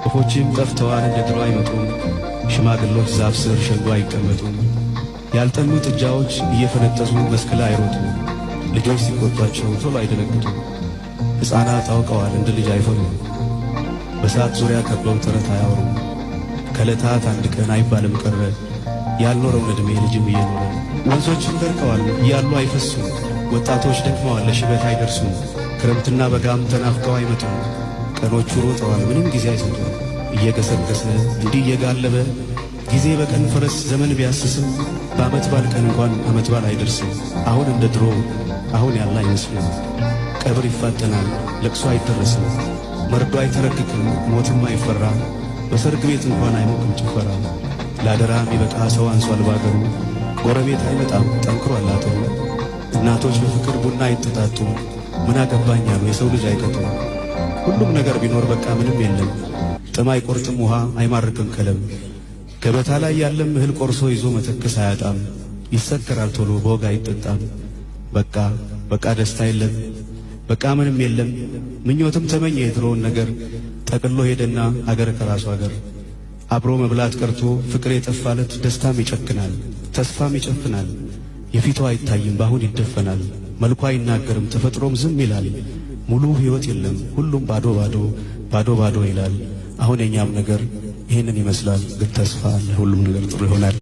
ወፎችም ጠፍተዋል እንደ ድሮ አይመጡም። ሽማግሎች ዛፍ ስር ሸንጎ አይቀመጡም። ያልጠኑ ጥጃዎች እየፈነጠዙ መስክ ላይ አይሮጡም። ልጆች ሲቆጧቸው ቶሎ አይደነግጡም። ሕፃናት አውቀዋል እንደ ልጅ አይፈሩም። በሳት ዙሪያ ከበው ተረት አያወሩም። ከዕለታት አንድ ቀን አይባልም ቀረ ያልኖረውን ዕድሜ ልጅም እየኖረ። ወንዞችም ደርቀዋል እያሉ አይፈሱም። ወጣቶች ደክመዋል ለሽበት አይደርሱም። ክረምትና በጋም ተናፍቀው አይመጡም። ቀኖቹ ሮጠዋል ምንም ጊዜ አይሰጡም። እየገሰገሰ እንዲህ እየጋለበ ጊዜ በቀን ፈረስ ዘመን ቢያስስም በዓመት ባል ቀን እንኳን ዓመት ባል አይደርስም። አሁን እንደ ድሮ አሁን ያለ አይመስልም። ቀብር ይፋጠናል ለቅሶ አይደረስም። መርዶ አይተረክክም ሞትም አይፈራ። በሰርግ ቤት እንኳን አይሞቅም ጭፈራ። ላደራ የሚበቃ ሰው አንሷል ባገሩ። ጎረቤት አይመጣም ጠንክሯል አጥሩ። እናቶች በፍቅር ቡና አይጠጣጡ። ምን አገባኝ አሉ የሰው ልጅ አይቀጡ። ሁሉም ነገር ቢኖር በቃ ምንም የለም። ጥም አይቆርጥም ውሃ አይማርክም ከለም። ገበታ ላይ ያለም እህል ቆርሶ ይዞ መተክስ አያጣም። ይሰከራል ቶሎ በወግ አይጠጣም። በቃ ደስታ የለም በቃ ምንም የለም። ምኞትም ተመኘ የድሮውን ነገር ጠቅሎ ሄደና አገር ከራሱ አገር። አብሮ መብላት ቀርቶ ፍቅር የጠፋለት ደስታም ይጨክናል ተስፋም ይጨፍናል። የፊቱ አይታይም ባሁን ይደፈናል። መልኩ አይናገርም ተፈጥሮም ዝም ይላል። ሙሉ ሕይወት የለም ሁሉም ባዶ ይላል። አሁን የኛም ነገር ይህንን ይመስላል። ግን ተስፋ አለ ሁሉም ነገር ጥሩ ይሆናል።